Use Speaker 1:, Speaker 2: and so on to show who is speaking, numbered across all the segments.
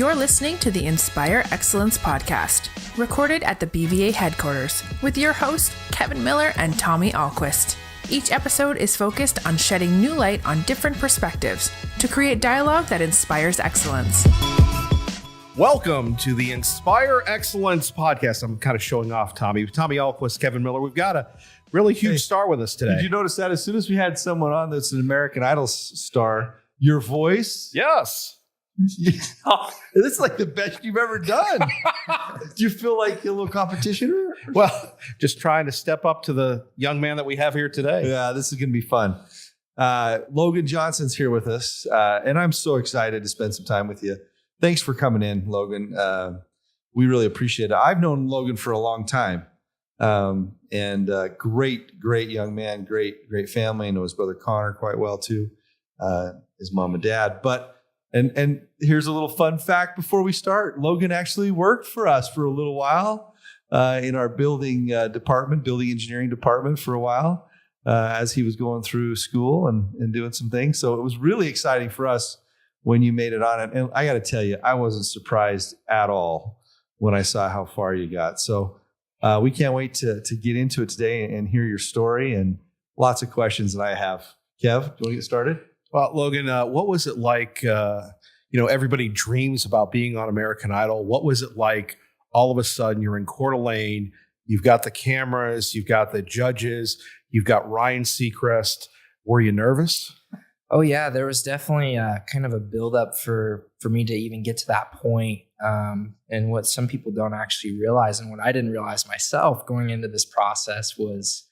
Speaker 1: You're listening to the Inspire Excellence podcast, recorded at the BVA headquarters, with your hosts, Kevin Miller and Tommy Ahlquist. Each episode is focused on shedding new light on different perspectives to create dialogue that inspires excellence.
Speaker 2: Welcome to the Inspire Excellence podcast. I'm kind of showing off, Tommy. Tommy Ahlquist, Kevin Miller. We've got a really huge star with us today.
Speaker 3: Did you notice that as soon as we had someone on that's an American Idol star, your voice?
Speaker 2: Yes.
Speaker 3: It's like the best you've ever done. Do you feel like a little competition?
Speaker 2: Well, just trying to step up to the young man that we have here today.
Speaker 3: Yeah, this is going to be fun. Logan Johnson's here with us, and I'm so excited to spend some time with you. Thanks for coming in, Logan. We really appreciate it. I've known Logan for a long time, and great young man, great family. I know his brother Connor quite well too, his mom and dad. But and here's a little fun fact before we start. Logan actually worked for us for a little while in our building engineering department for a while as he was going through school and doing some things. So it was really exciting for us when you made it on it. And I got to tell you, I wasn't surprised at all when I saw how far you got. So we can't wait to get into it today and hear your story and lots of questions that I have. Kev, do you want to get started?
Speaker 2: Well, Logan, what was it like? Everybody dreams about being on American Idol. What was it like all of a sudden you're in Coeur d'Alene, you've got the cameras, you've got the judges, you've got Ryan Seacrest. Were you nervous?
Speaker 4: Oh, yeah, there was definitely kind of a buildup for me to even get to that point. And what some people don't actually realize, and what I didn't realize myself going into this process was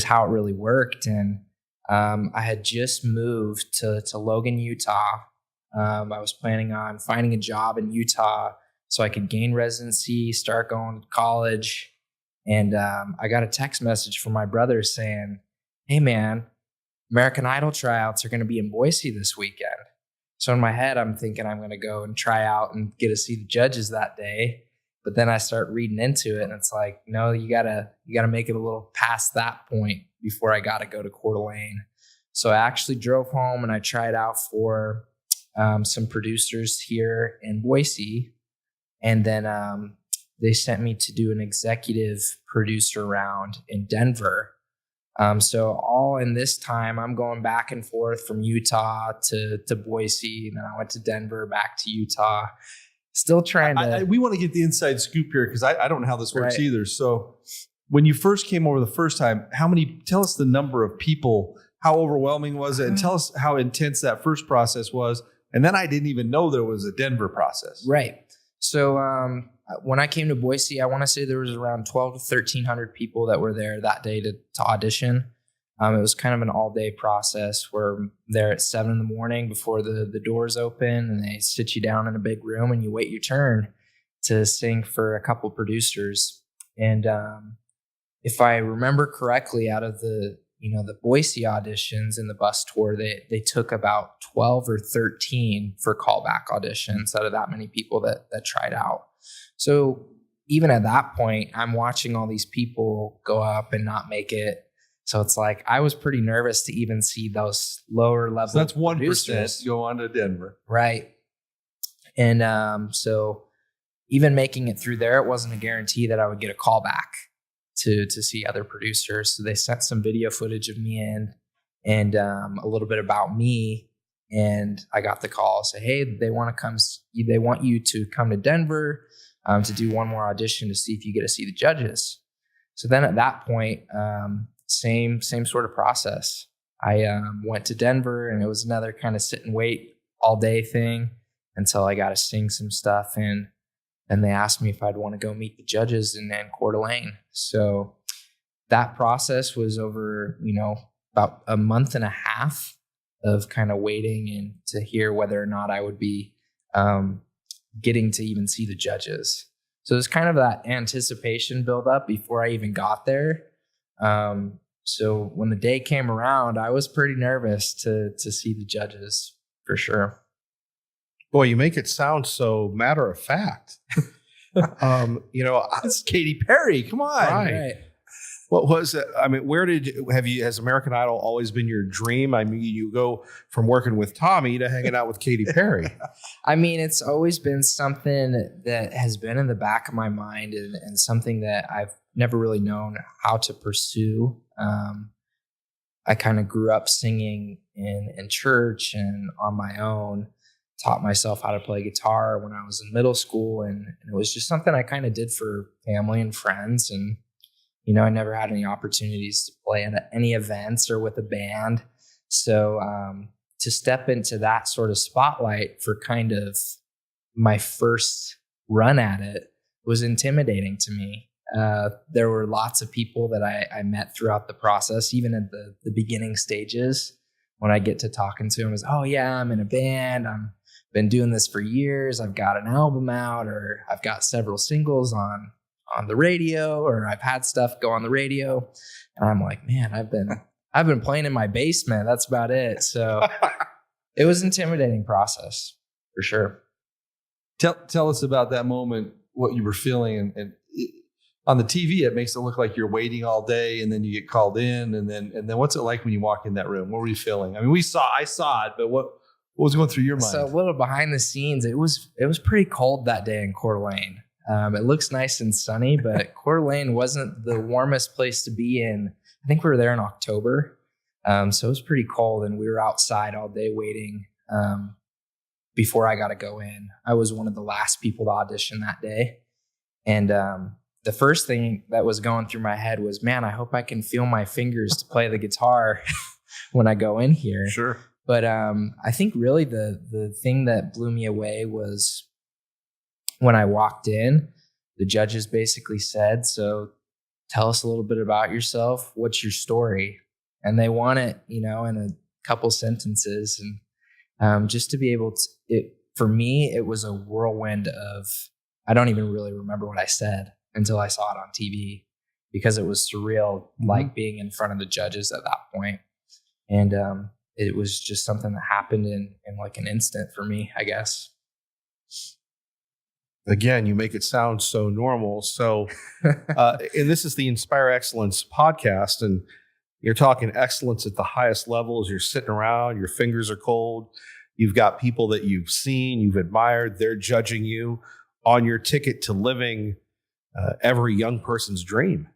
Speaker 4: how it really worked. And I had just moved to Logan, Utah. I was planning on finding a job in Utah so I could gain residency, start going to college. And I got a text message from my brother saying, "Hey, man, American Idol tryouts are going to be in Boise this weekend." So in my head, I'm thinking I'm going to go and try out and get to see the judges that day. But then I start reading into it, and it's like, no, you gotta make it a little past that point before I got to go to Coeur d'Alene. So I actually drove home and I tried out for some producers here in Boise, and then they sent me to do an executive producer round in Denver. So all in this time, I'm going back and forth from Utah to Boise, and then I went to Denver, back to Utah. Still trying to...
Speaker 3: we want to get the inside scoop here because I don't know how this works
Speaker 4: Right.
Speaker 3: either. So when you first came over the first time, tell us the number of people, how overwhelming was it? And tell us how intense that first process was. And then I didn't even know there was a Denver process.
Speaker 4: Right. So when I came to Boise, I want to say there was around 12 to 1,300 people that were there that day to audition. It was kind of an all-day process. We're there at 7 a.m. before the doors open, and they sit you down in a big room and you wait your turn to sing for a couple producers. And if I remember correctly, out of the Boise auditions and the bus tour, they took about 12 or 13 for callback auditions out of that many people that tried out. So even at that point, I'm watching all these people go up and not make it. So it's like I was pretty nervous to even see those lower level.
Speaker 3: So that's 1%
Speaker 4: producers.
Speaker 3: go on to Denver.
Speaker 4: Right. And so even making it through there, it wasn't a guarantee that I would get a call back to see other producers. So they sent some video footage of me in and a little bit about me. And I got the call, say, hey, they want you to come to Denver to do one more audition to see if you get to see the judges. So then at that point, same sort of process. I went to Denver, and it was another kind of sit and wait all day thing until I got to sing some stuff. And then they asked me if I'd want to go meet the judges in Coeur d'Alene. So that process was over, about a month and a half of kind of waiting and to hear whether or not I would be getting to even see the judges. So there's kind of that anticipation build up before I even got there. So when the day came around, I was pretty nervous to see the judges for sure.
Speaker 2: Boy, you make it sound so matter of fact.
Speaker 3: It's Katy Perry. Come on.
Speaker 2: Right. What was it? I mean, has American Idol always been your dream? I mean, you go from working with Tommy to hanging out with Katy Perry.
Speaker 4: I mean, it's always been something that has been in the back of my mind and something that I've never really known how to pursue. I kind of grew up singing in church and on my own, taught myself how to play guitar when I was in middle school. And it was just something I kind of did for family and friends. And I never had any opportunities to play at any events or with a band. So to step into that sort of spotlight for kind of my first run at it was intimidating to me. There were lots of people that I met throughout the process, even at the beginning stages. When I get to talking to them, is, oh yeah, I'm in a band. I've been doing this for years. I've got an album out, or I've got several singles on the radio, or I've had stuff go on the radio. And I'm like, man, I've been playing in my basement. That's about it. So it was an intimidating process for sure.
Speaker 3: Tell us about that moment, what you were feeling. And on the TV, it makes it look like you're waiting all day and then you get called in. And then what's it like when you walk in that room? What were you feeling? I mean, I saw it, but what was going through your mind?
Speaker 4: So a little behind the scenes, it was pretty cold that day in Coeur d'Alene. It looks nice and sunny, but Coeur d'Alene wasn't the warmest place to be in. I think we were there in October. So it was pretty cold, and we were outside all day waiting before I got to go in. I was one of the last people to audition that day. And the first thing that was going through my head was, man, I hope I can feel my fingers to play the guitar when I go in here.
Speaker 2: Sure.
Speaker 4: But I think really the thing that blew me away was when I walked in, the judges basically said, so tell us a little bit about yourself. What's your story? And they want it, in a couple sentences. And just to be able to, for me, it was a whirlwind of, I don't even really remember what I said until I saw it on TV, because it was surreal, like being in front of the judges at that point. And it was just something that happened in like an instant for me, I guess.
Speaker 2: Again, you make it sound so normal. So, and this is the Inspire Excellence podcast, and you're talking excellence at the highest levels. You're sitting around, your fingers are cold. You've got people that you've seen, you've admired. They're judging you on your ticket to living every young person's dream.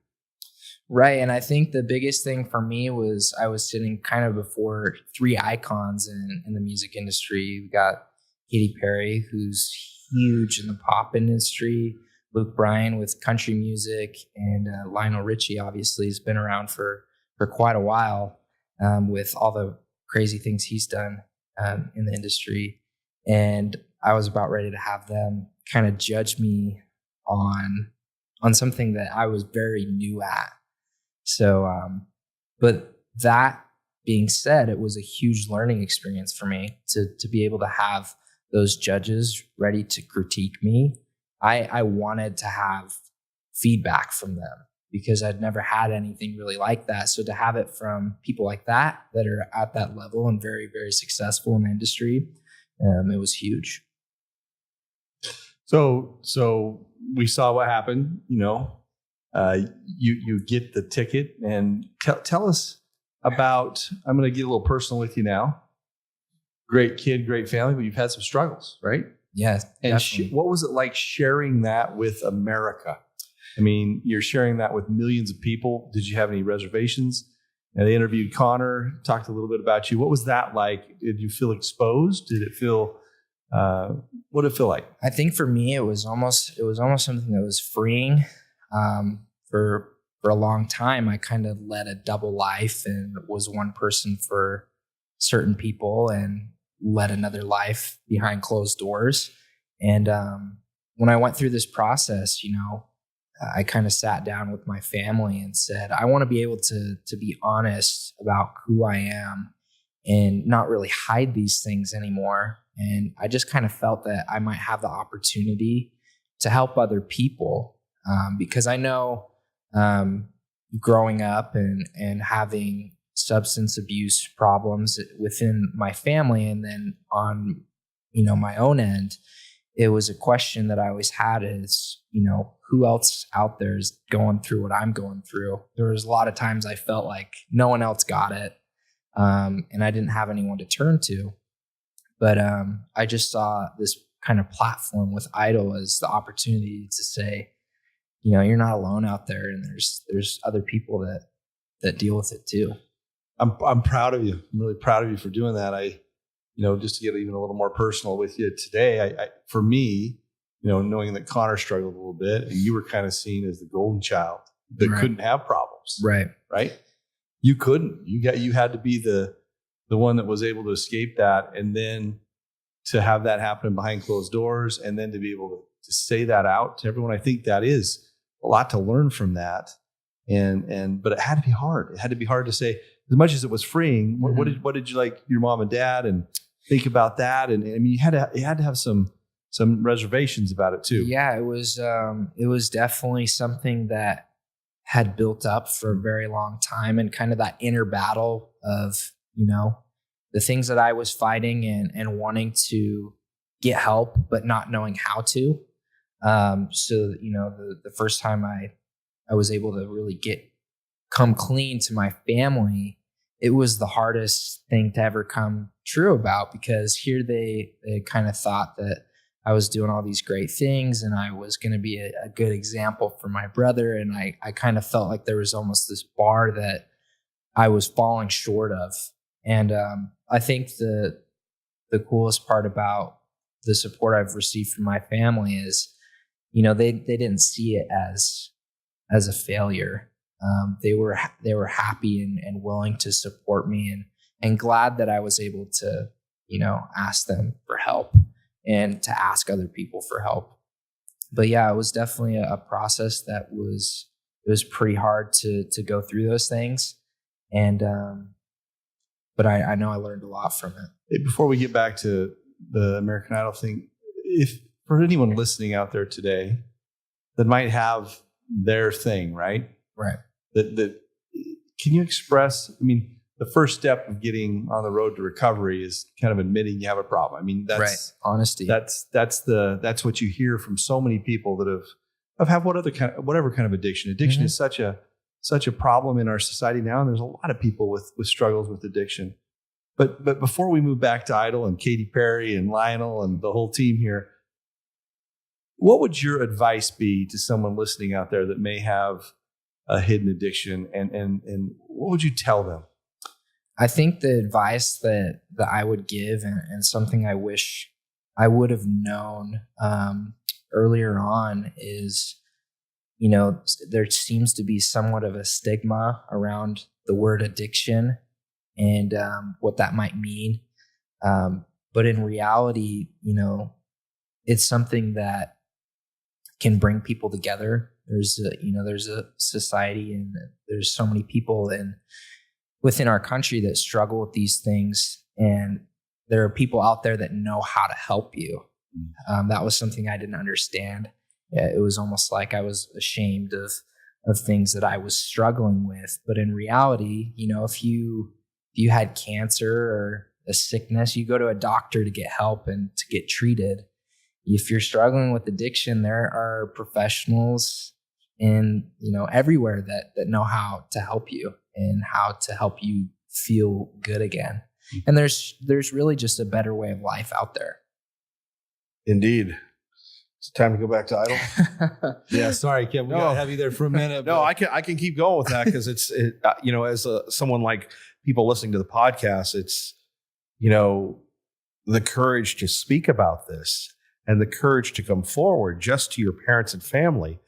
Speaker 4: Right. And I think the biggest thing for me was I was sitting kind of before three icons in the music industry. You've got Katy Perry, who's huge in the pop industry, Luke Bryan with country music, and Lionel Richie obviously has been around for quite a while with all the crazy things he's done in the industry. And I was about ready to have them kind of judge me on something that I was very new at. So, but that being said, it was a huge learning experience for me to be able to have those judges ready to critique me. I wanted to have feedback from them because I'd never had anything really like that. So to have it from people like that are at that level and very, very successful in the industry, it was huge.
Speaker 3: So we saw what happened, you get the ticket, and tell us about, I'm going to get a little personal with you now. Great kid, great family, but you've had some struggles, right?
Speaker 4: Yes.
Speaker 3: And what was it like sharing that with America? I mean, you're sharing that with millions of people. Did you have any reservations? And they interviewed Connor, talked a little bit about you. What was that like? Did you feel exposed? Did it feel, what did it feel like?
Speaker 4: I think for me, it was almost something that was freeing. For a long time, I kind of led a double life and was one person for certain people and led another life behind closed doors. And when I went through this process, I kind of sat down with my family and said, I want to be able to be honest about who I am and not really hide these things anymore. And I just kind of felt that I might have the opportunity to help other people because I know growing up and having substance abuse problems within my family and then on my own end, it was a question that I always had is, who else out there is going through what I'm going through? There was a lot of times I felt like no one else got it. And I didn't have anyone to turn to. But I just saw this kind of platform with Idol as the opportunity to say, you're not alone out there, and there's other people that deal with it too.
Speaker 3: I'm proud of you. I'm really proud of you for doing that. Just to get even a little more personal with you today, for me, knowing that Connor struggled a little bit, and you were kind of seen as the golden child that couldn't have problems. Right. You couldn't. You had to be the one that was able to escape that, and then to have that happen behind closed doors, and then to be able to say that out to everyone. I think that is a lot to learn from that. But it had to be hard. It had to be hard to say, as much as it was freeing. What did you like your mom and dad and think about that? And I mean, you had to have some reservations about it too.
Speaker 4: Yeah, it was definitely something that had built up for a very long time, and kind of that inner battle of, the things that I was fighting and wanting to get help, but not knowing how to. So, the first time I was able to really come clean to my family, it was the hardest thing to ever come true about, because here they kind of thought that I was doing all these great things and I was going to be a good example for my brother. And I kind of felt like there was almost this bar that I was falling short of. And I think the coolest part about the support I've received from my family is, they didn't see it as a failure. They were happy and willing to support me, and glad that I was able to, ask them for help and to ask other people for help. But yeah, it was definitely a process that was pretty hard to go through those things. And, but I know I learned a lot from it.
Speaker 3: Hey, before we get back to the American Idol thing, if for anyone listening out there today that might have their thing, right? That can you express, the first step of getting on the road to recovery is kind of admitting you have a problem. That's
Speaker 4: honesty.
Speaker 3: That's what you hear from so many people that have had whatever kind of addiction. Addiction is such a problem in our society now, and there's a lot of people with struggles with addiction. But before we move back to Idol and Katy Perry and Lionel and the whole team here, what would your advice be to someone listening out there that may have a hidden addiction, and what would you tell them?
Speaker 4: I think the advice that I would give, and something I wish I would have known earlier on, is, there seems to be somewhat of a stigma around the word addiction and what that might mean. But in reality, it's something that can bring people together. There's a society, and there's so many people within our country that struggle with these things, and there are people out there that know how to help you. That was something I didn't understand. It was almost like I was ashamed of things that I was struggling with. But in reality, if you had cancer or a sickness, you go to a doctor to get help and to get treated. If you're struggling with addiction, there are professionals everywhere that know how to help you and how to help you feel good again. And there's really just a better way of life out there. Indeed.
Speaker 2: It's time to go back to Idol.
Speaker 3: Yeah, sorry, Kevin. We gotta have you there for a minute.
Speaker 2: No, I can keep going with that, because it's as someone like people listening to the podcast, it's the courage to speak about this and the courage to come forward just to your parents and family,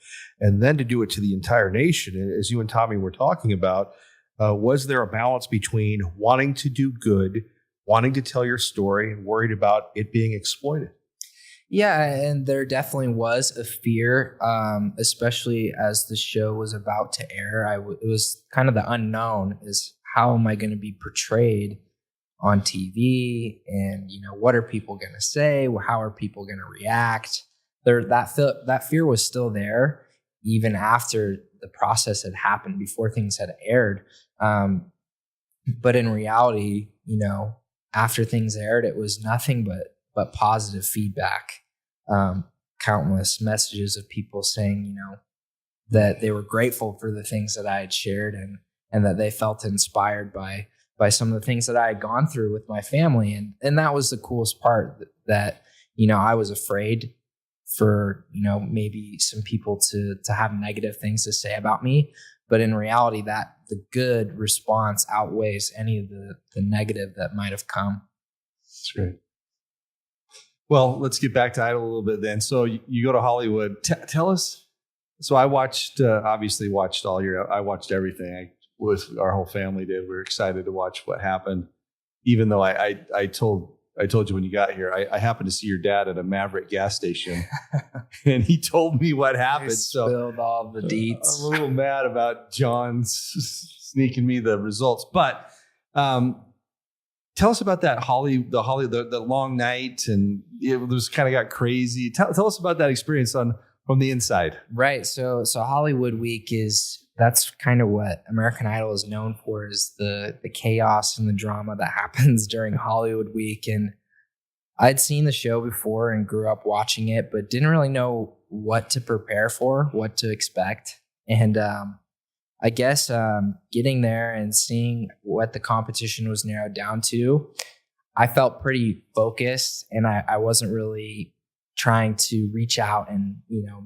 Speaker 2: and then to do it to the entire nation. And as you and Tommy were talking about, was there a balance between wanting to do good, wanting to tell your story, and worried about it being exploited?
Speaker 4: Yeah, and there definitely was a fear, especially as the show was about to air. It was kind of the unknown, is how am I going to be portrayed on TV, and what are people going to say? How are people going to react? That fear was still there even after the process had happened, before things had aired. But in reality, after things aired, it was nothing but positive feedback. countless messages of people saying, that they were grateful for the things that I had shared and that they felt inspired by some of the things that I had gone through with my family. And that was the coolest part, that, I was afraid for, maybe some people to have negative things to say about me. But in reality, that the good response outweighs any of the negative that might have come.
Speaker 3: That's great. Well, let's get back to Idaho a little bit then. So you go to Hollywood. Tell us. So I watched I watched everything. Our whole family did. We were excited to watch what happened. Even though I told you when you got here, I happened to see your dad at a Maverick gas station, and he told me what happened.
Speaker 4: Spilled all the deets.
Speaker 3: I'm a little mad about John sneaking me the results, but tell us about that the long night, and it was kind of got crazy. Tell us about that experience from the inside.
Speaker 4: Right. So Hollywood Week that's kind of what American Idol is known for, is the chaos and the drama that happens during Hollywood Week. And I'd seen the show before and grew up watching it, but didn't really know what to prepare for, what to expect. And I guess getting there and seeing what the competition was narrowed down to, I felt pretty focused, and I wasn't really trying to reach out and,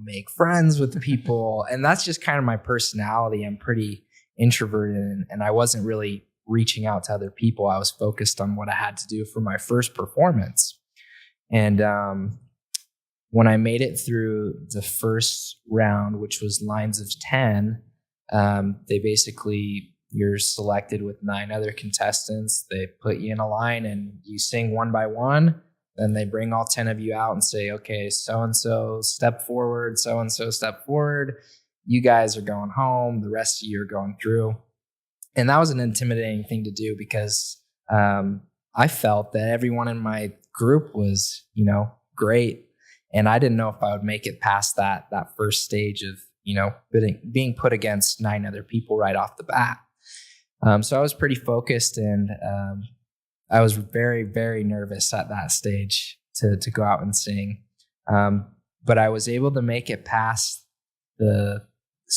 Speaker 4: make friends with the people. And that's just kind of my personality. I'm pretty introverted, and I wasn't really reaching out to other people. I was focused on what I had to do for my first performance. And when I made it through the first round, which was lines of 10, you're selected with 9 other contestants. They put you in a line and you sing one by one. Then they bring all 10 of you out and say, okay, so-and-so step forward, so-and-so step forward. You guys are going home. The rest of you are going through. And that was an intimidating thing to do, because I felt that everyone in my group was, great. And I didn't know if I would make it past that first stage of, being put against 9 other people right off the bat. So I was pretty focused, and I was very, very nervous at that stage to go out and sing. But I was able to make it past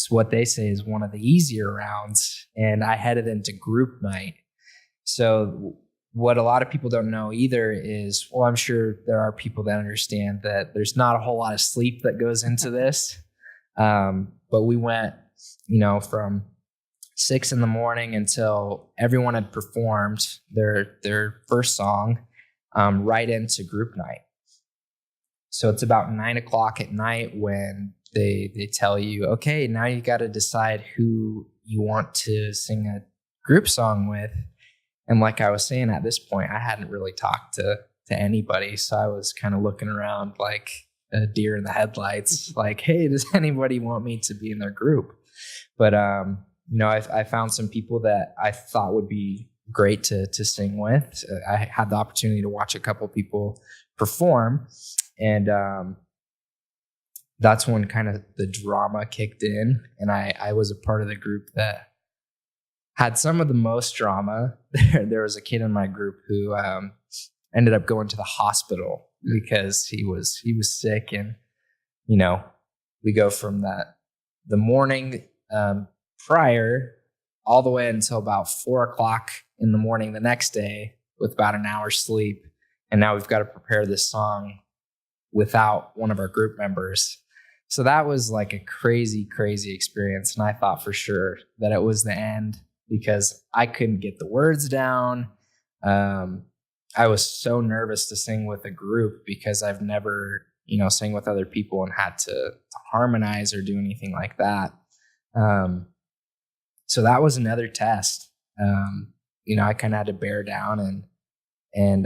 Speaker 4: what they say is one of the easier rounds, and I headed into group night. So what a lot of people don't know either is, well, I'm sure there are people that understand that there's not a whole lot of sleep that goes into this. But we went, from 6 a.m. until everyone had performed their first song, right into group night. So it's about 9 o'clock at night when they tell you, okay, now you got to decide who you want to sing a group song with. And like I was saying, at this point, I hadn't really talked to anybody. So I was kind of looking around like a deer in the headlights, like, hey, does anybody want me to be in their group? But, I found some people that I thought would be great to sing with. I had the opportunity to watch a couple people perform, and that's when kind of the drama kicked in. And I was a part of the group that had some of the most drama. There was a kid in my group who ended up going to the hospital because he was sick. And, we go from the morning prior all the way until about 4 o'clock in the morning the next day with about an hour's sleep. And now we've got to prepare this song without one of our group members. So that was like a crazy, crazy experience. And I thought for sure that it was the end, because I couldn't get the words down. I was so nervous to sing with a group because I've never, sang with other people and had to harmonize or do anything like that. So that was another test. I kind of had to bear down and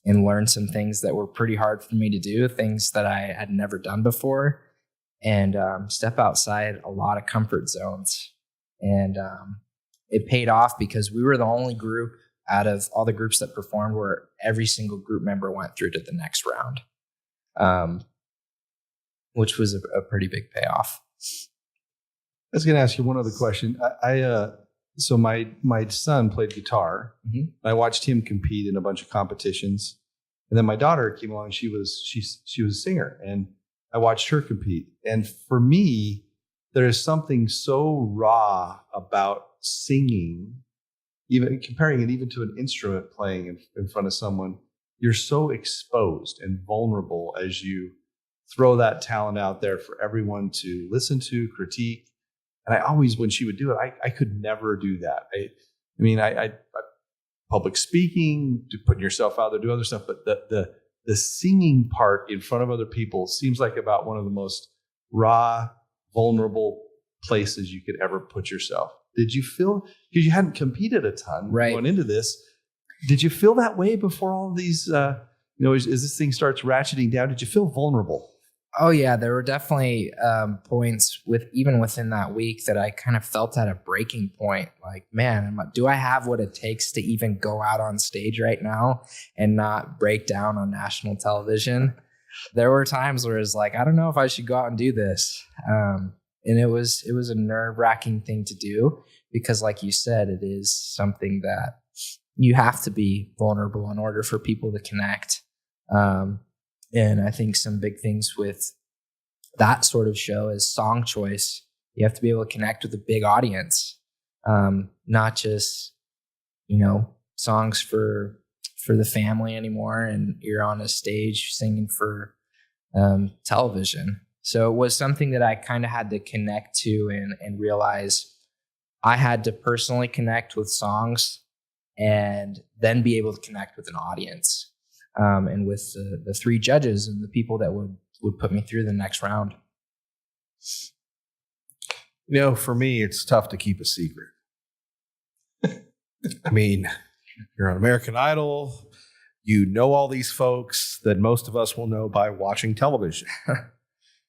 Speaker 4: learn some things that were pretty hard for me to do, things that I had never done before, and step outside a lot of comfort zones. And it paid off, because we were the only group out of all the groups that performed where every single group member went through to the next round, which was a pretty big payoff.
Speaker 3: I was going to ask you one other question. So my son played guitar. Mm-hmm. I watched him compete in a bunch of competitions, And then my daughter came along. She was a singer, and I watched her compete. And for me, there is something so raw about singing, even comparing it even to an instrument playing in front of someone. You're so exposed and vulnerable as you throw that talent out there for everyone to listen to, critique. And I always, when she would do it, I could never do that. I public speaking, putting yourself out there, do other stuff, but the singing part in front of other people seems like about one of the most raw, vulnerable places you could ever put yourself. Did you feel, because you hadn't competed a ton going into this, did you feel that way before all of these, as this thing starts ratcheting down, did you feel vulnerable?
Speaker 4: Oh yeah, there were definitely points even within that week that I kind of felt at a breaking point. Like, man, do I have what it takes to even go out on stage right now and not break down on national television? There were times where it's like, I don't know if I should go out and do this. And it was a nerve-wracking thing to do because, like you said, it is something that you have to be vulnerable in order for people to connect. And I think some big things with that sort of show is song choice. You have to be able to connect with a big audience, not just, songs for the family anymore. And you're on a stage singing for television. So it was something that I kind of had to connect to and realize I had to personally connect with songs and then be able to connect with an audience. And with the three judges and the people that would put me through the next round.
Speaker 2: For me, it's tough to keep a secret. I mean, you're on American Idol. You know all these folks that most of us will know by watching television.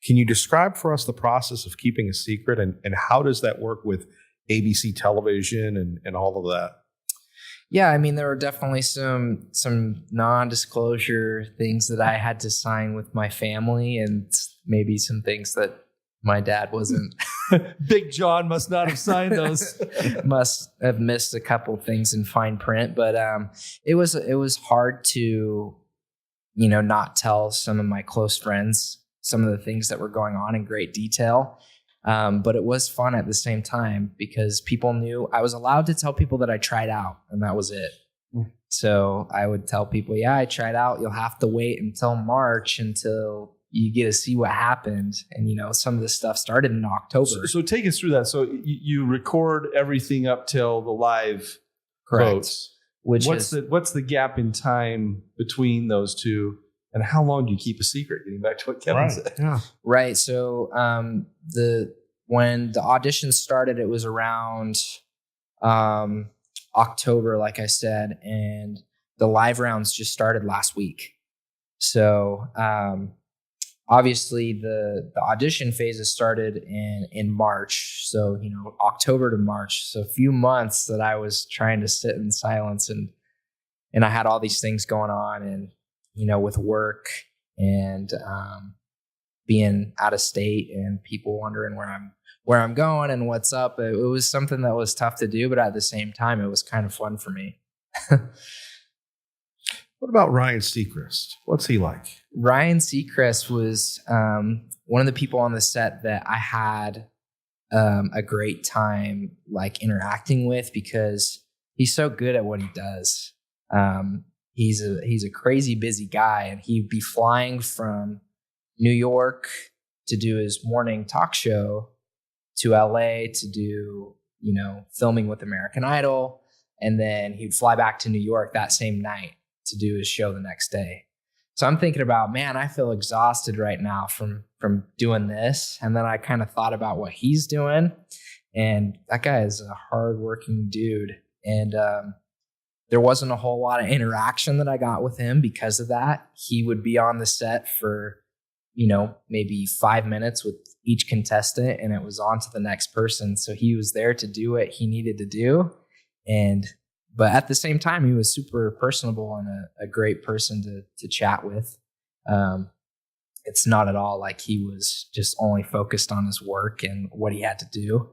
Speaker 2: Can you describe for us the process of keeping a secret and how does that work with ABC television and all of that?
Speaker 4: Yeah, I mean, there were definitely some non-disclosure things that I had to sign with my family and maybe some things that my dad wasn't.
Speaker 3: Big John must not have signed those.
Speaker 4: Must have missed a couple things in fine print. But it was hard to, not tell some of my close friends some of the things that were going on in great detail. But it was fun at the same time because people knew I was allowed to tell people that I tried out and that was it. So I would tell people, yeah, I tried out. You'll have to wait until March until you get to see what happened. And, some of this stuff started in October.
Speaker 3: So take us through that. So you record everything up till the live votes. What's the gap in time between those two? And how long do you keep a secret? Getting back to what Kevin said.
Speaker 2: Yeah.
Speaker 4: Right. So when the audition started, it was around October, like I said, and the live rounds just started last week. So obviously the audition phases started in March. So, October to March. So a few months that I was trying to sit in silence and I had all these things going on and, with work and being out of state and people wondering where I'm going and what's up. It was something that was tough to do, but at the same time, it was kind of fun for me.
Speaker 2: What about Ryan Seacrest? What's he like?
Speaker 4: Ryan Seacrest was one of the people on the set that I had a great time interacting with because he's so good at what he does. He's a crazy busy guy, and he'd be flying from New York to do his morning talk show to LA to do, filming with American Idol. And then he'd fly back to New York that same night to do his show the next day. So I'm thinking about, man, I feel exhausted right now from doing this. And then I kind of thought about what he's doing. And that guy is a hardworking dude. And, there wasn't a whole lot of interaction that I got with him because of that. He would be on the set for, maybe 5 minutes with each contestant and it was on to the next person. So he was there to do what he needed to do. But at the same time, he was super personable and a great person to chat with. It's not at all like he was just only focused on his work and what he had to do.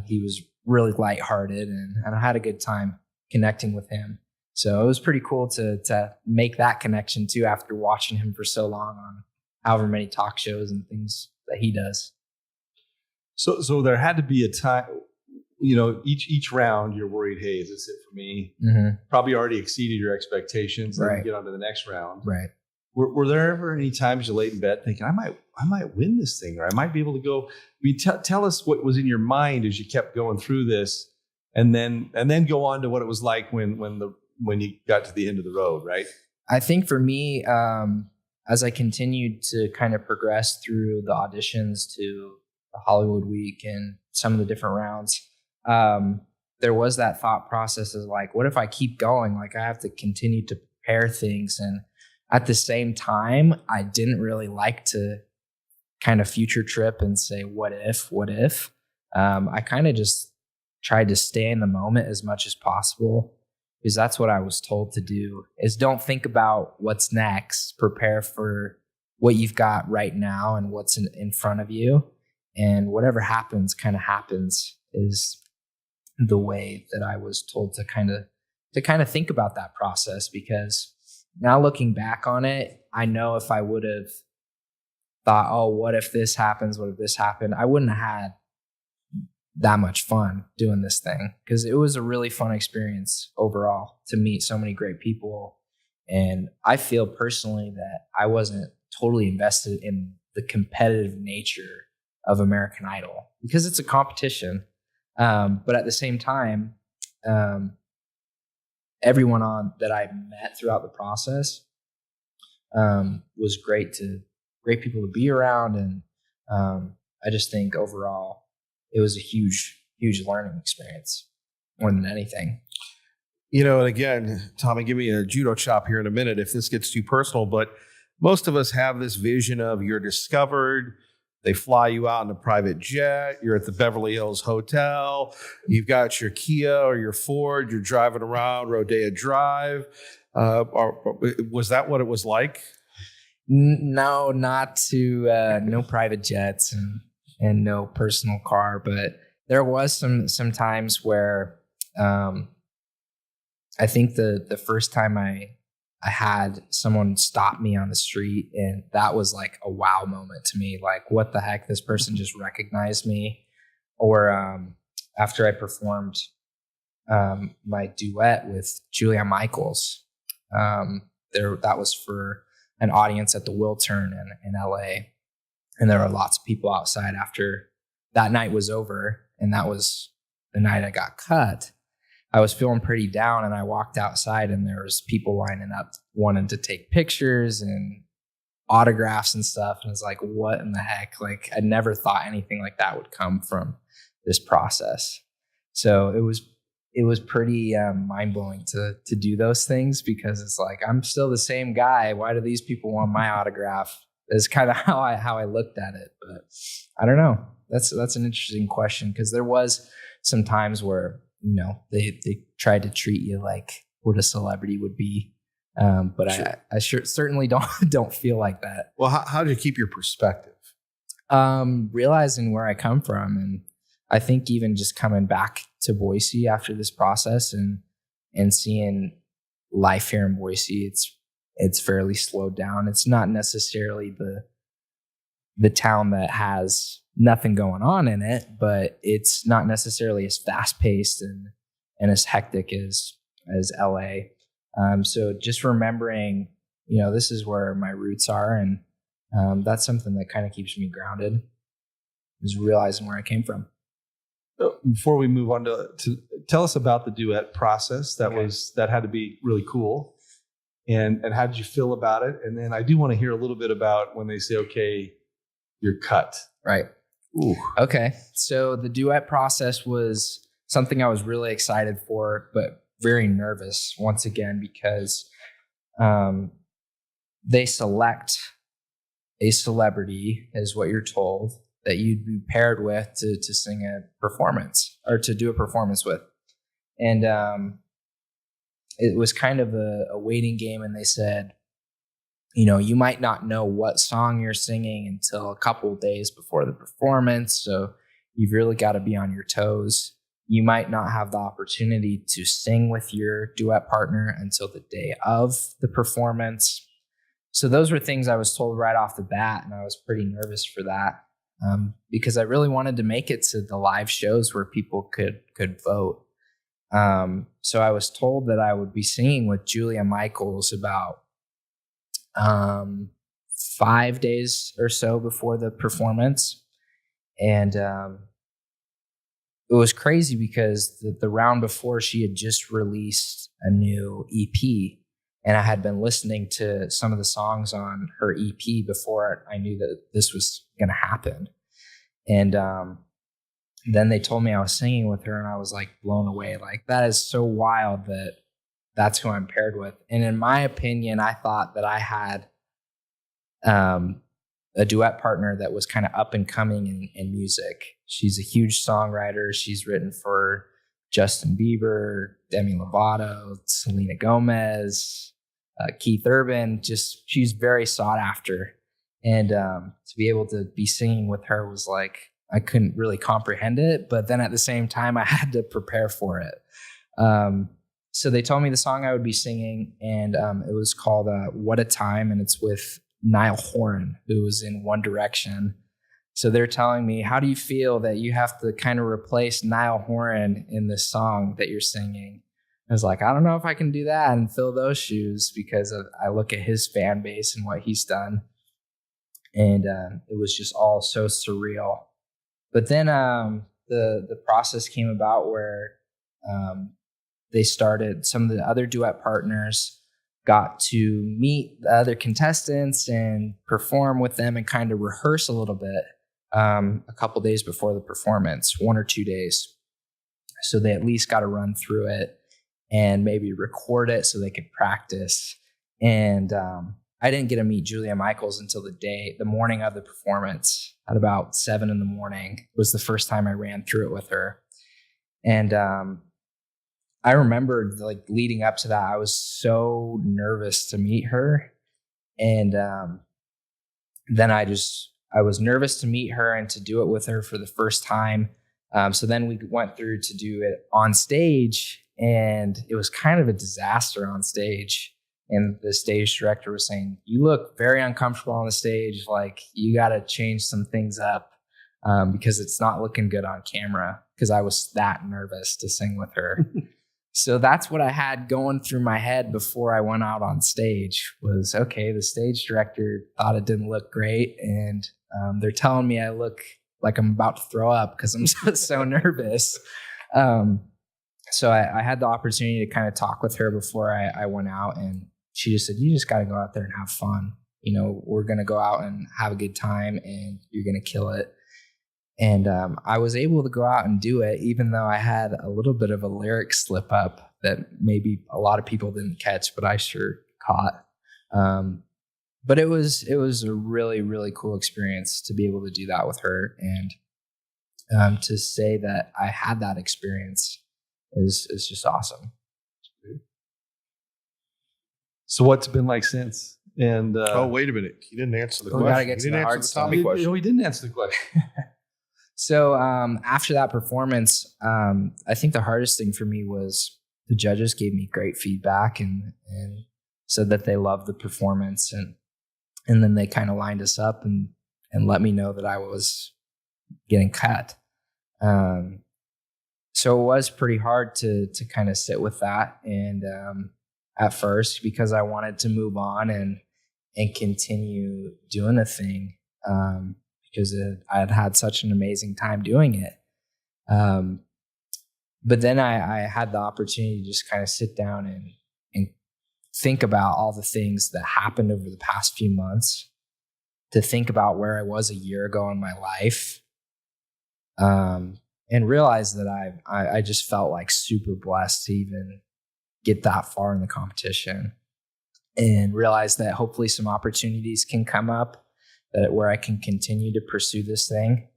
Speaker 4: He was really lighthearted and I had a good time connecting with him. So it was pretty cool to make that connection too after watching him for so long on however many talk shows and things that he does.
Speaker 3: So there had to be a time, each round you're worried, hey, is this it for me?
Speaker 4: Mm-hmm.
Speaker 3: Probably already exceeded your expectations. Then
Speaker 4: Right.
Speaker 3: you get on to the next round.
Speaker 4: Right.
Speaker 3: Were there ever any times you laid in bed thinking, I might win this thing, or I might be able to go? I mean, tell us what was in your mind as you kept going through this, and then go on to what it was like when you got to the end of the road, right?
Speaker 4: I think for me, as I continued to kind of progress through the auditions to the Hollywood week and some of the different rounds, there was that thought process of like, what if I keep going? Like I have to continue to prepare things. And at the same time, I didn't really like to kind of future trip and say, what if? I kind of just tried to stay in the moment as much as possible, because that's what I was told to do, is don't think about what's next. Prepare for what you've got right now and what's in front of you. And whatever happens kind of happens is the way that I was told to kind of think about that process. Because now looking back on it, I know if I would have thought, oh, what if this happens? What if this happened? I wouldn't have had that much fun doing this thing, because it was a really fun experience overall to meet so many great people. And I feel personally that I wasn't totally invested in the competitive nature of American Idol, because it's a competition. But at the same time, everyone on that I met throughout the process was great people to be around. And I just think overall it was a huge learning experience more than anything.
Speaker 2: And again, Tommy, give me a judo chop here in a minute if this gets too personal, but most of us have this vision of you're discovered. They fly you out in a private jet. You're at the Beverly Hills Hotel. You've got your Kia or your Ford. You're driving around Rodeo Drive. Was that what it was like?
Speaker 4: No, no private jets and no personal car. But there was some times where I think the first time I had someone stop me on the street, and that was like a wow moment to me. Like, what the heck? This person just recognized me. Or after I performed my duet with Julia Michaels, that was for an audience at the Wiltern in LA. And there were lots of people outside after that night was over. And that was the night I got cut. I was feeling pretty down, and I walked outside, and there was people lining up wanting to take pictures and autographs and stuff. And it's like, what in the heck? Like, I never thought anything like that would come from this process. So it was pretty mind blowing to do those things, because it's like, I'm still the same guy. Why do these people want my autograph? Is kind of how I looked at it. But I don't know. That's an interesting question, because there was some times where, they tried to treat you like what a celebrity would be. But sure. I certainly don't feel like that.
Speaker 2: Well, how do you keep your perspective?
Speaker 4: Realizing where I come from. And I think even just coming back to Boise after this process and seeing life here in Boise, it's fairly slowed down. It's not necessarily the town that has nothing going on in it, but it's not necessarily as fast paced and as hectic as LA. So just remembering, this is where my roots are. And that's something that kind of keeps me grounded, is realizing where I came from.
Speaker 3: Before we move on to tell us about the duet process, that had to be really cool. And how did you feel about it? And then I do want to hear a little bit about when they say, okay, you're cut.
Speaker 4: Right.
Speaker 3: Ooh.
Speaker 4: Okay. So the duet process was something I was really excited for, but very nervous once again, because they select a celebrity, is what you're told, that you'd be paired with to sing a performance or to do a performance with. And it was kind of a waiting game. And they said, you might not know what song you're singing until a couple of days before the performance. So you've really got to be on your toes. you might not have the opportunity to sing with your duet partner until the day of the performance. So those were things I was told right off the bat, and I was pretty nervous for that because I really wanted to make it to the live shows where people could vote. So I was told that I would be singing with Julia Michaels about 5 days or so before the performance. And it was crazy because the round before, she had just released a new EP. And I had been listening to some of the songs on her EP before I knew that this was going to happen. And then they told me I was singing with her, and I was like blown away. Like, that is so wild that that's who I'm paired with. And in my opinion, I thought that I had a duet partner that was kind of up and coming in music. She's a huge songwriter. She's written for Justin Bieber, Demi Lovato, Selena Gomez, Keith Urban. Just, she's very sought after. And to be able to be singing with her was like, I couldn't really comprehend it, but then at the same time, I had to prepare for it. So they told me the song I would be singing, and it was called What a Time, and it's with Niall Horan, who was in One Direction. So they're telling me, how do you feel that you have to kind of replace Niall Horan in this song that you're singing? I was like, I don't know if I can do that and fill those shoes, because I look at his fan base and what he's done. And it was just all so surreal. But then the process came about where they started, some of the other duet partners got to meet the other contestants and perform with them and kind of rehearse a little bit a couple days before the performance, 1 or 2 days. So they at least got to run through it and maybe record it so they could practice. And I didn't get to meet Julia Michaels until the morning of the performance at about 7 a.m. was the first time I ran through it with her. And I remembered, like, leading up to that, I was so nervous to meet her. And then I was nervous to meet her and to do it with her for the first time. So then we went through to do it on stage, and it was kind of a disaster on stage. And the stage director was saying, you look very uncomfortable on the stage. Like, you got to change some things up because it's not looking good on camera, because I was that nervous to sing with her. So that's what I had going through my head before I went out on stage was, okay, the stage director thought it didn't look great. And they're telling me I look like I'm about to throw up because I'm so nervous. So I had the opportunity to kind of talk with her before I went out, and she just said, you just got to go out there and have fun. You know, we're going to go out and have a good time, and you're going to kill it. And I was able to go out and do it, even though I had a little bit of a lyric slip up that maybe a lot of people didn't catch, but I sure caught. But it was a really, really cool experience to be able to do that with her. And to say that I had that experience is just awesome.
Speaker 3: So what's it been like since? And
Speaker 2: wait a minute, you didn't answer the
Speaker 4: We
Speaker 2: question.
Speaker 4: gotta get to the hard stuff.
Speaker 2: Tommy question.
Speaker 3: We didn't answer the question.
Speaker 4: So after that performance, I think the hardest thing for me was the judges gave me great feedback and said that they loved the performance, and then they kind of lined us up and let me know that I was getting cut. So it was pretty hard to kind of sit with that, and at first, because I wanted to move on and continue doing the thing. Because I had had such an amazing time doing it. But then I had the opportunity to just kind of sit down and think about all the things that happened over the past few months, to think about where I was a year ago in my life, and realize that I just felt like super blessed to even get that far in the competition, and realize that hopefully some opportunities can come up where I can continue to pursue this thing,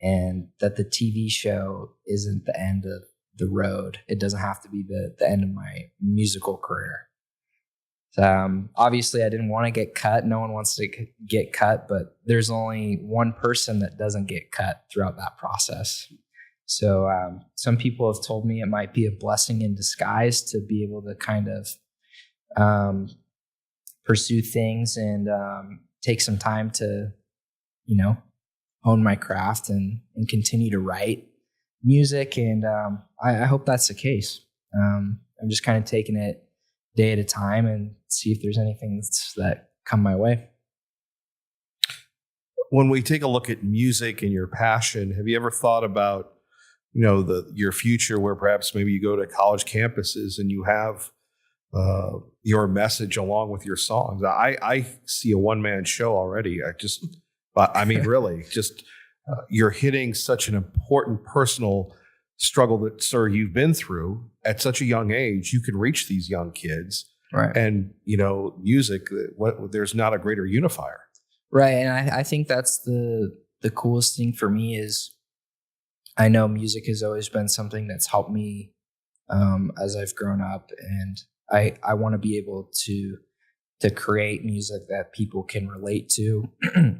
Speaker 4: and that the TV show isn't the end of the road. It doesn't have to be the end of my musical career. Obviously, I didn't want to get cut. No one wants to get cut, but there's only one person that doesn't get cut throughout that process. So some people have told me it might be a blessing in disguise to be able to kind of pursue things and take some time to, hone my craft and continue to write music. And I hope that's the case. I'm just kind of taking it day at a time and see if there's anything that come my way.
Speaker 2: When we take a look at music and your passion, have you ever thought about, your future where perhaps maybe you go to college campuses and you have your message along with your songs? I see a one-man show already. Really, you're hitting such an important personal struggle that, sir, you've been through at such a young age. You can reach these young kids,
Speaker 4: right?
Speaker 2: And music. There's not a greater unifier,
Speaker 4: right? And I think that's the coolest thing for me is I know music has always been something that's helped me as I've grown up, and I want to be able to create music that people can relate to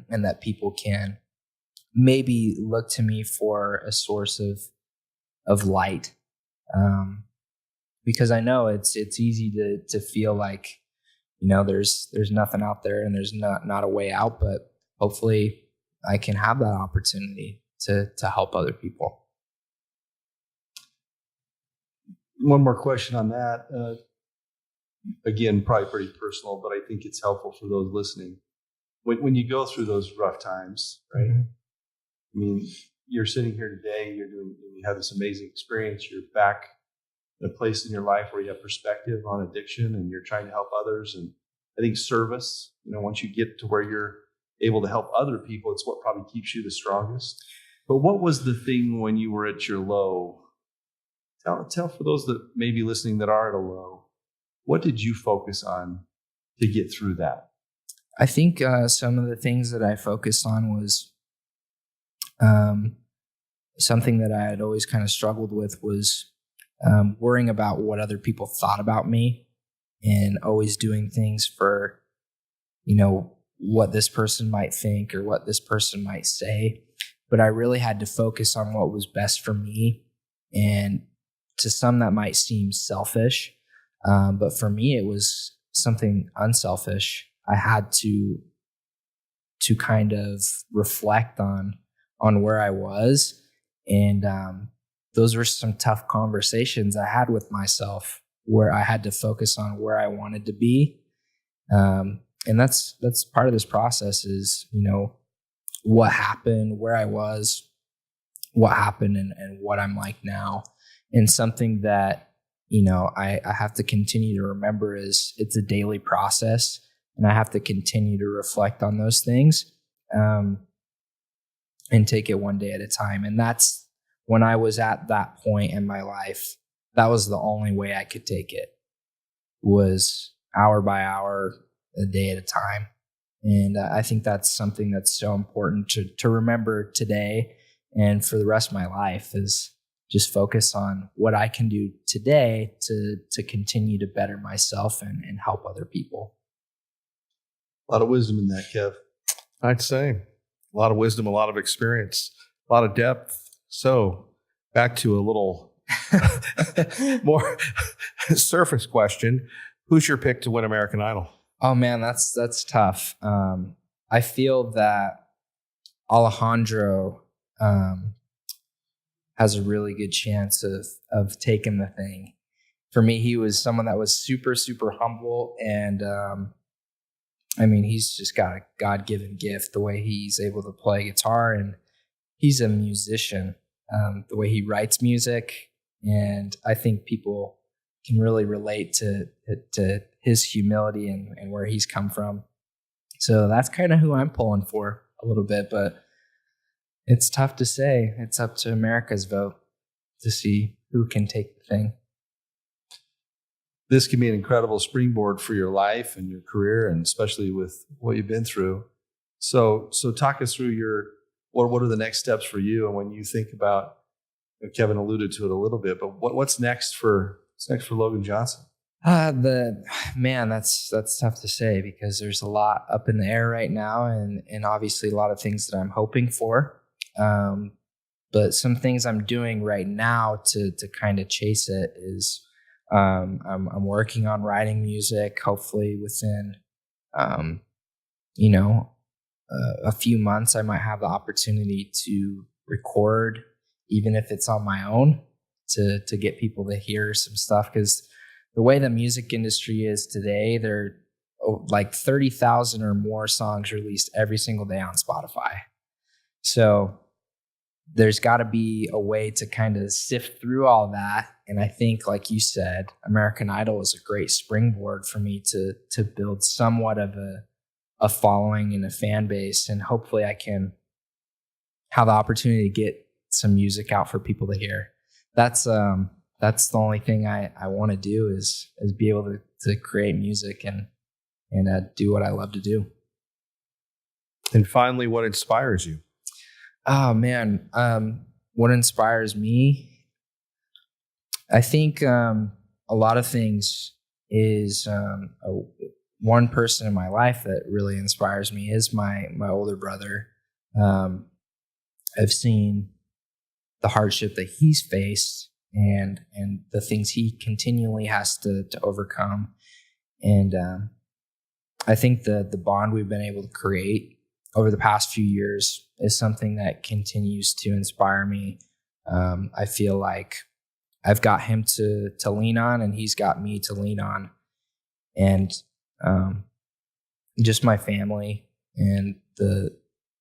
Speaker 4: and that people can maybe look to me for a source of light. Because I know it's easy to feel like, there's nothing out there and there's not a way out, but hopefully I can have that opportunity to help other people.
Speaker 3: One more question on that. Again, probably pretty personal, but I think it's helpful for those listening. When you go through those rough times, right? Mm-hmm. I mean, you're sitting here today, you have this amazing experience. You're back in a place in your life where you have perspective on addiction and you're trying to help others. And I think service, once you get to where you're able to help other people, it's what probably keeps you the strongest. But what was the thing when you were at your low? Tell for those that may be listening that are at a low, what did you focus on to get through that?
Speaker 4: I think some of the things that I focused on was something that I had always kind of struggled with was worrying about what other people thought about me and always doing things for, what this person might think or what this person might say. But I really had to focus on what was best for me. And to some that might seem selfish. But for me, it was something unselfish. I had to kind of reflect on where I was. And those were some tough conversations I had with myself where I had to focus on where I wanted to be. And that's part of this process is, what happened, where I was, what happened, and what I'm like now. And something that, I have to continue to remember is it's a daily process, and I have to continue to reflect on those things and take it one day at a time. And that's when I was at that point in my life, that was the only way I could take it, was hour by hour, a day at a time. And I think that's something that's so important to remember today and for the rest of my life is just focus on what I can do today to continue to better myself and help other people.
Speaker 3: A lot of wisdom in that, Kev.
Speaker 2: I'd say a lot of wisdom, a lot of experience, a lot of depth. So back to a little more surface question. Who's your pick to win American Idol?
Speaker 4: Oh man, that's tough. I feel that Alejandro has a really good chance of taking the thing. For me, he was someone that was super, super humble. And he's just got a God-given gift, the way he's able to play guitar. And he's a musician, the way he writes music. And I think people can really relate to his humility and where he's come from. So that's kind of who I'm pulling for a little bit, but it's tough to say. It's up to America's vote to see who can take the thing.
Speaker 3: This can be an incredible springboard for your life and your career, and especially with what you've been through. So talk us through what are the next steps for you, and when you think about, Kevin alluded to it a little bit, but what's next for Logan Johnson?
Speaker 4: That's tough to say because there's a lot up in the air right now, and obviously a lot of things that I'm hoping for. But But some things I'm doing right now to kind of chase it is I'm working on writing music. Hopefully within a few months, I might have the opportunity to record, even if it's on my own, to get people to hear some stuff. Because the way the music industry is today, there are like 30,000 or more songs released every single day on Spotify. So there's got to be a way to kind of sift through all that. And I think, like you said, American Idol is a great springboard for me to build somewhat of a following and a fan base. And hopefully I can have the opportunity to get some music out for people to hear. That's the only thing I want to do is be able to create music and do what I love to do.
Speaker 2: And finally, what inspires you?
Speaker 4: Oh man, what inspires me? I think a lot of things is one person in my life that really inspires me is my older brother. I've seen the hardship that he's faced and the things he continually has to overcome. And I think the bond we've been able to create over the past few years is something that continues to inspire me. I feel like I've got him to lean on, and he's got me to lean on. And just my family and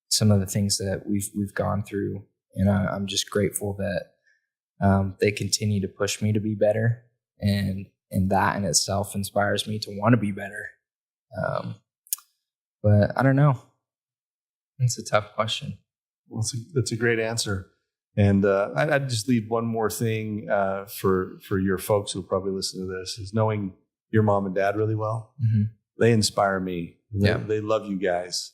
Speaker 4: some of the things that we've gone through. And I'm just grateful that they continue to push me to be better. And that in itself inspires me to want to be better. But I don't know. It's a tough question.
Speaker 3: Well, that's a great answer. And I'd just leave one more thing for your folks who probably listen to this is knowing your mom and dad really well. Mm-hmm. They inspire me. They love you guys.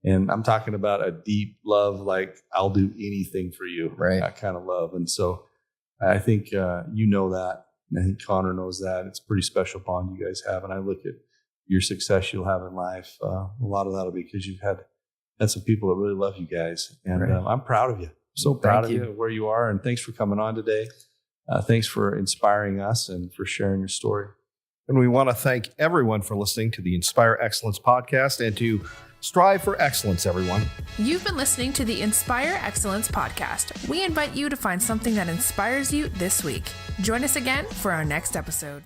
Speaker 3: And I'm talking about a deep love, like I'll do anything for you.
Speaker 4: Right.
Speaker 3: That kind of love. And so I think you know that. And I think Connor knows that. It's a pretty special bond you guys have. And I look at your success you'll have in life. A lot of that will be because you've had some people that really love you guys. And right. I'm proud of you. So proud of you where you are. And thanks for coming on today. Thanks for inspiring us and for sharing your story.
Speaker 2: And we want to thank everyone for listening to the Inspire Excellence podcast and to strive for excellence, everyone.
Speaker 1: You've been listening to the Inspire Excellence podcast. We invite you to find something that inspires you this week. Join us again for our next episode.